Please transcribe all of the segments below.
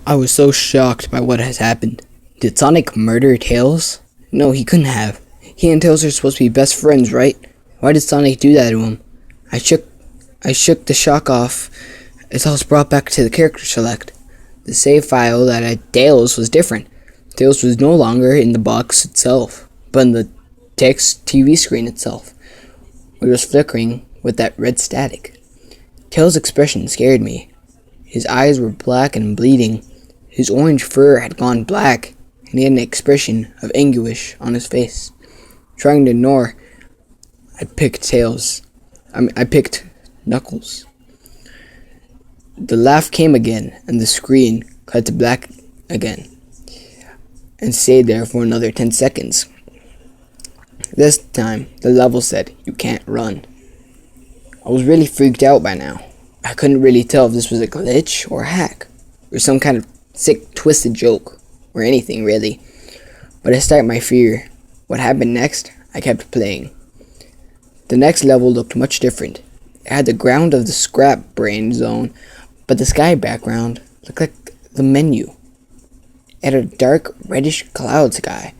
I was so shocked by what has happened. Did Sonic murder Tails? No, he couldn't have. He and Tails are supposed to be best friends, right? Why did Sonic do that to him? I shook the shock off as I was brought back to the character select. The save file that had Tails was different. Tails was no longer in the box itself, but in the text TV screen itself, which was flickering with that red static. Tails' expression scared me. His eyes were black and bleeding. His orange fur had gone black, and he had an expression of anguish on his face. Trying to ignore, I picked Knuckles. The laugh came again, and the screen cut to black again, and stayed there for another 10 seconds. This time, the level said, "You can't run." I was really freaked out by now. I couldn't really tell if this was a glitch or a hack, or some kind of sick, twisted joke, or anything really. But despite my fear, what happened next, I kept playing. The next level looked much different. It had the ground of the scrap brain zone, but the sky background looked like the menu. It had a dark, reddish cloud sky,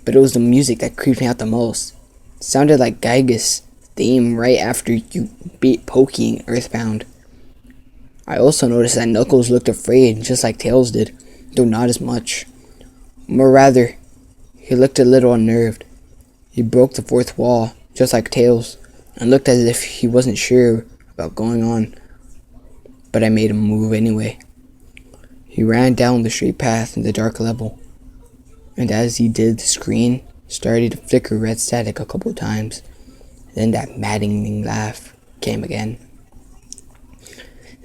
but it was the music that creeped me out the most. It sounded like Gyga's theme right after you beat Pokey in Earthbound. I also noticed that Knuckles looked afraid, just like Tails did, though not as much. Or rather, he looked a little unnerved. He broke the fourth wall, just like Tails, and looked as if he wasn't sure about going on. But I made him move anyway. He ran down the straight path in the dark level, and as he did, the screen started to flicker red static a couple times. Then that maddening laugh came again.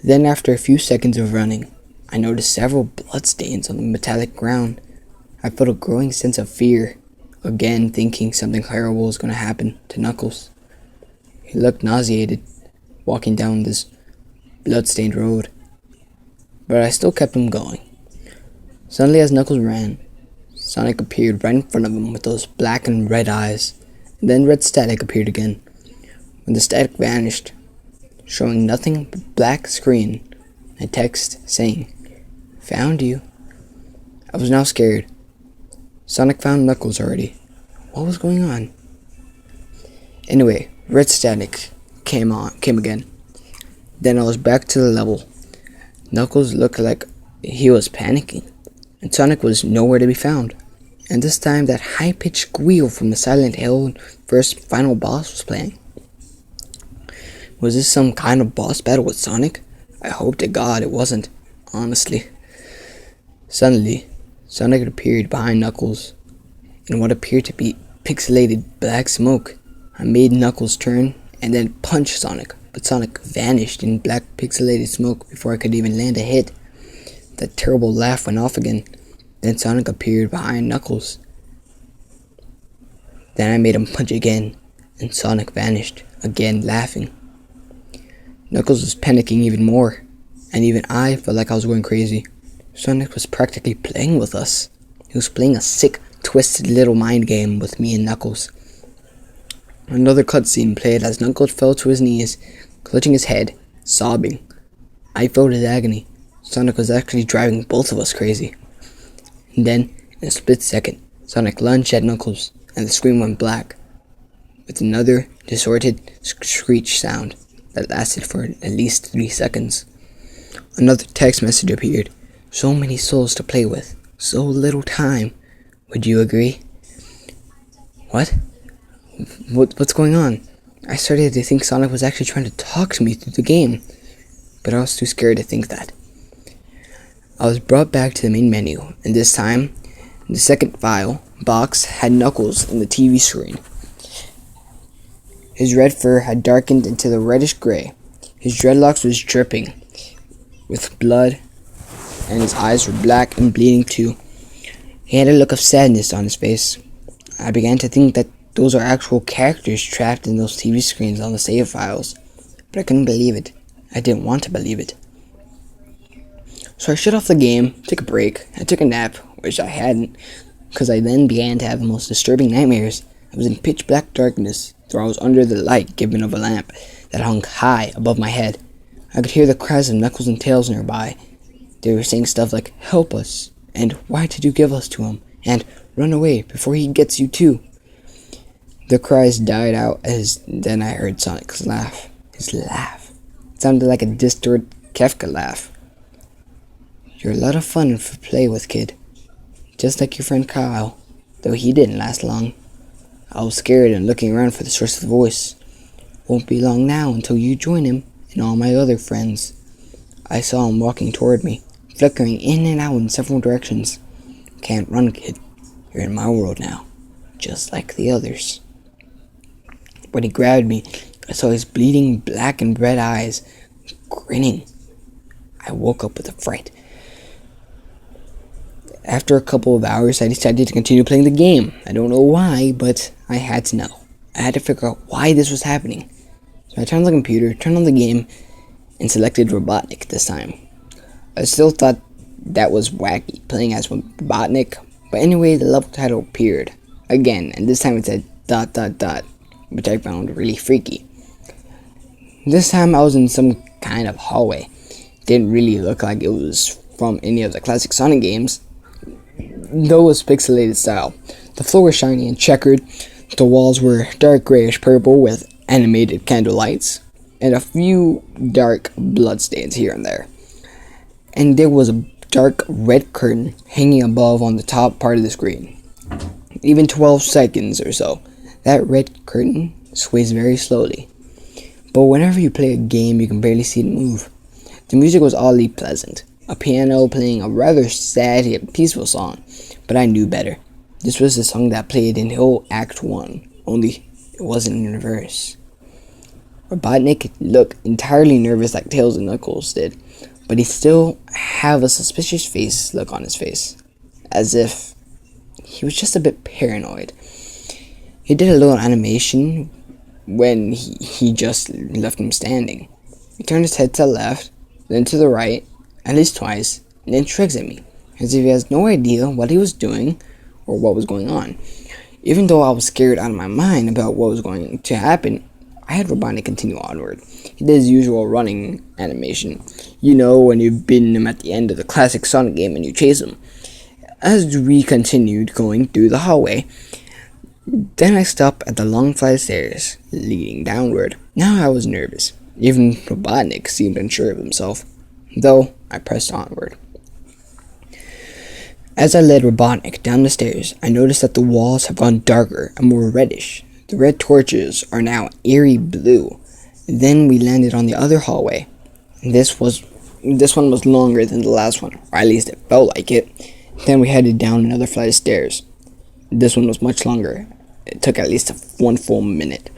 Then after a few seconds of running, I noticed several bloodstains on the metallic ground. I felt a growing sense of fear, again thinking something horrible was going to happen to Knuckles. He looked nauseated, walking down this bloodstained road, but I still kept him going. Suddenly as Knuckles ran, Sonic appeared right in front of him with those black and red eyes, and then red static appeared again. When the static vanished, showing nothing but black screen and text saying, "Found you." I was now scared. Sonic found Knuckles already. What was going on? Anyway, red static came again. Then I was back to the level. Knuckles looked like he was panicking, and Sonic was nowhere to be found. And this time that high-pitched squeal from the Silent Hill first final boss was playing. Was this some kind of boss battle with Sonic? I hope to God it wasn't, honestly. Suddenly, Sonic appeared behind Knuckles in what appeared to be pixelated black smoke. I made Knuckles turn and then punch Sonic, but Sonic vanished in black pixelated smoke before I could even land a hit. That terrible laugh went off again. Then Sonic appeared behind Knuckles. Then I made him punch again, and Sonic vanished, again laughing. Knuckles was panicking even more, and even I felt like I was going crazy. Sonic was practically playing with us. He was playing a sick, twisted little mind game with me and Knuckles. Another cutscene played as Knuckles fell to his knees, clutching his head, sobbing. I felt his agony. Sonic was actually driving both of us crazy. And then, in a split second, Sonic lunged at Knuckles, and the screen went black, with another distorted screech sound that lasted for at least 3 seconds. Another text message appeared. So many souls to play with, so little time. Would you agree? What's going on? I started to think Sonic was actually trying to talk to me through the game, but I was too scared to think that. I was brought back to the main menu, and this time, the second file box had Knuckles in the TV screen. His red fur had darkened into the reddish gray. His dreadlocks was dripping with blood, and his eyes were black and bleeding too. He had a look of sadness on his face. I began to think that those are actual characters trapped in those TV screens on the save files, but I couldn't believe it. I didn't want to believe it. So I shut off the game, took a break, I took a nap, which I hadn't, because I then began to have the most disturbing nightmares. I was in pitch black darkness, where I was under the light given of a lamp that hung high above my head. I could hear the cries of Knuckles and Tails nearby, They were saying stuff like, "Help us," and "Why did you give us to him?" and "Run away before he gets you too." The cries died out as then I heard Sonic's laugh. His laugh. It sounded like a distorted Kefka laugh. "You're a lot of fun to play with, kid. Just like your friend Kyle, though he didn't last long." I was scared and looking around for the source of the voice. "Won't be long now until you join him and all my other friends." I saw him walking toward me, flickering in and out in several directions. "Can't run, kid. You're in my world now, just like the others." When he grabbed me, I saw his bleeding black and red eyes, grinning. I woke up with a fright. After a couple of hours, I decided to continue playing the game. I don't know why, but I had to know. I had to figure out why this was happening. So I turned on the computer, turned on the game, and selected Robotnik this time. I still thought that was wacky, playing as Robotnik, but anyway, the level title appeared again, and this time it said ... which I found really freaky. This time I was in some kind of hallway. It didn't really look like it was from any of the classic Sonic games, though it was pixelated style. The floor was shiny and checkered. The walls were dark grayish purple with animated candle lights, and a few dark bloodstains here and there. And there was a dark red curtain hanging above on the top part of the screen. Even 12 seconds or so, that red curtain sways very slowly. But whenever you play a game, you can barely see it move. The music was oddly pleasant. A piano playing a rather sad yet peaceful song, but I knew better. This was the song that played in whole Act 1, only it wasn't in reverse. Robotnik looked entirely nervous like Tails and Knuckles did, but he still had a suspicious face look on his face, as if he was just a bit paranoid. He did a little animation when he just left him standing. He turned his head to the left, then to the right, at least twice, and then shrugs at me, as if he has no idea what he was doing or what was going on. Even though I was scared out of my mind about what was going to happen, I had Robotnik continue onward. He did his usual running animation. You know, when you've beaten him at the end of the classic Sonic game and you chase him. As we continued going through the hallway, then I stopped at the long flight of stairs leading downward. Now I was nervous. Even Robotnik seemed unsure of himself, though I pressed onward. As I led Robotnik down the stairs, I noticed that the walls have gone darker and more reddish. The red torches are now eerie blue. Then we landed on the other hallway. This one was longer than the last one, or at least it felt like it. Then we headed down another flight of stairs. This one was much longer. It took at least one full minute.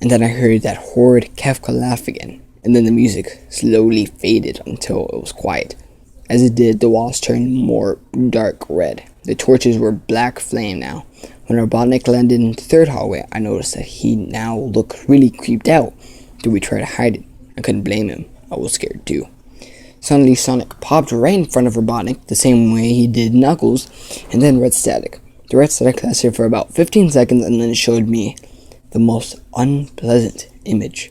And then I heard that horrid Kefka laugh again. And then the music slowly faded until it was quiet. As it did, the walls turned more dark red. The torches were black flame now. When Robotnik landed in the third hallway, I noticed that he now looked really creeped out. Did we try to hide it? I couldn't blame him. I was scared too. Suddenly, Sonic popped right in front of Robotnik, the same way he did Knuckles, and then red static. The red static lasted for about 15 seconds, and then it showed me the most unpleasant image.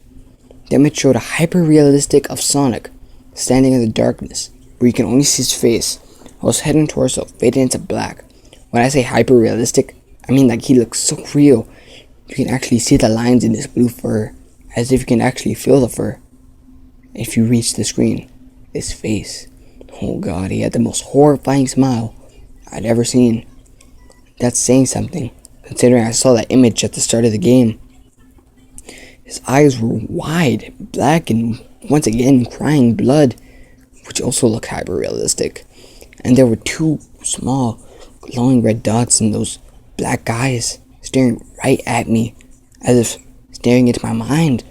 The image showed a hyper-realistic of Sonic, standing in the darkness, where you can only see his face, while his head and torso faded into black. When I say hyper-realistic, I mean like he looks so real. You can actually see the lines in his blue fur, as if you can actually feel the fur. If you reach the screen, his face. Oh god, he had the most horrifying smile I'd ever seen. That's saying something, considering I saw that image at the start of the game. His eyes were wide, black, and once again crying blood, which also looked hyper-realistic. And there were two small, glowing red dots in those black eyes, staring right at me, as if staring into my mind.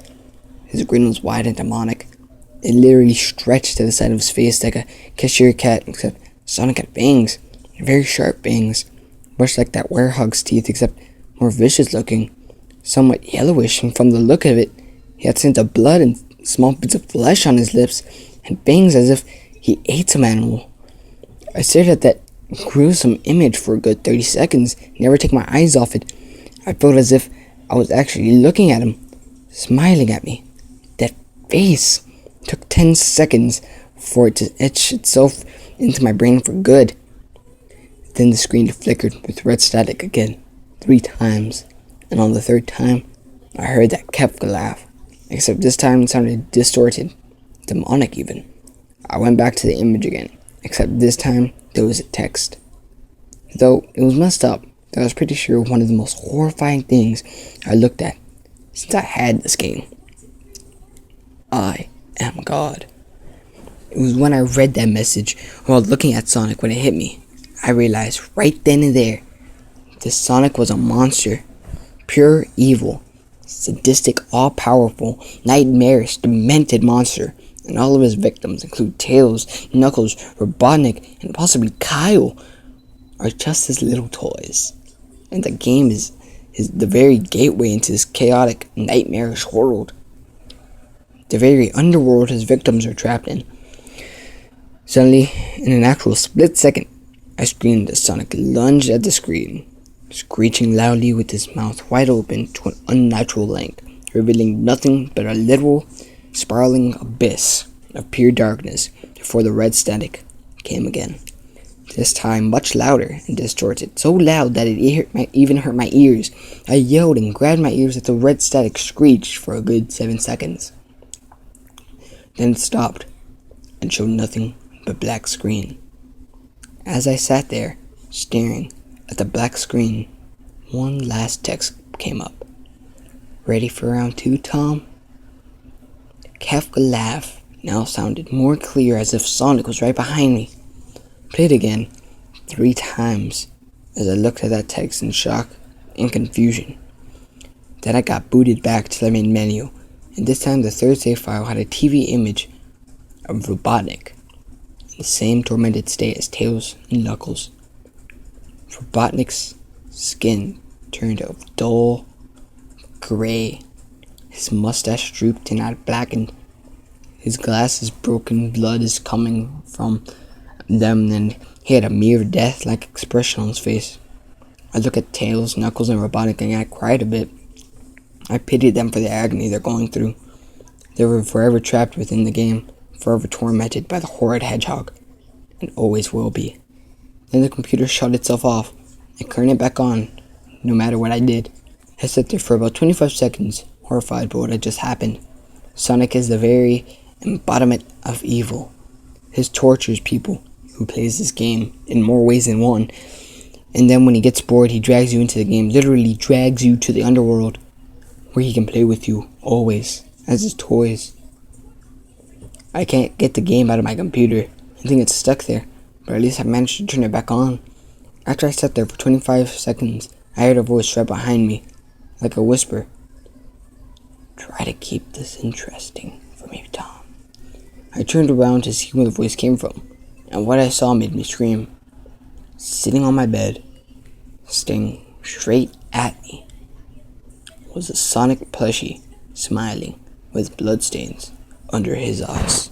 His grin was wide and demonic. It literally stretched to the side of his face like a cashier cat, except Sonic had bangs, very sharp bangs, much like that werehog's teeth, except more vicious looking, somewhat yellowish, and from the look of it, he had scent of blood and small bits of flesh on his lips, and bangs as if he ate some animal. I stared at that gruesome image for a good 30 seconds, never take my eyes off it. I felt as if I was actually looking at him, smiling at me. That face! It took 10 seconds for it to etch itself into my brain for good. Then the screen flickered with red static again, 3 times, and on the 3rd time, I heard that Kefka laugh, except this time it sounded distorted, demonic even. I went back to the image again, except this time there was a text. Though it was messed up, I was pretty sure one of the most horrifying things I looked at since I had this game. I am God. It was when I read that message while looking at Sonic when it hit me. I realized right then and there that Sonic was a monster. Pure evil. Sadistic, all-powerful, nightmarish, demented monster. And all of his victims include Tails, Knuckles, Robotnik, and possibly Kyle are just his little toys. And the game is the very gateway into this chaotic, nightmarish world. The very underworld his victims are trapped in. Suddenly, in an actual split second, I screamed as Sonic lunged at the screen, screeching loudly with his mouth wide open to an unnatural length, revealing nothing but a literal, spiraling abyss of pure darkness before the red static came again. This time much louder and distorted, so loud that it even hurt my ears. I yelled and grabbed my ears as the red static screeched for a good 7 seconds. Then it stopped and showed nothing but black screen. As I sat there, staring at the black screen, one last text came up. Ready for round 2, Tom? Kefka laugh now sounded more clear as if Sonic was right behind me. Played again 3 times as I looked at that text in shock and confusion. Then I got booted back to the main menu, and this time the 3rd save file had a TV image of Robotnik in the same tormented state as Tails and Knuckles. Robotnik's skin turned a dull gray. His mustache drooped and had blackened. His glasses broken, blood is coming from them, and he had a mere death-like expression on his face. I look at Tails, Knuckles, and Robotnik and I cried a bit. I pitied them for the agony they're going through. They were forever trapped within the game, forever tormented by the horrid hedgehog, and always will be. Then the computer shut itself off, and turned it back on, no matter what I did. I sat there for about 25 seconds, horrified by what had just happened. Sonic is the very embodiment of evil. His tortures people who plays this game in more ways than one, and then when he gets bored, he drags you into the game, literally drags you to the underworld, where he can play with you, always, as his toys. I can't get the game out of my computer. I think it's stuck there, but at least I managed to turn it back on. After I sat there for 25 seconds, I heard a voice right behind me, like a whisper. Try to keep this interesting for me, Tom. I turned around to see where the voice came from, and what I saw made me scream. Sitting on my bed, staring straight at me, was a Sonic plushie, smiling with bloodstains under his eyes.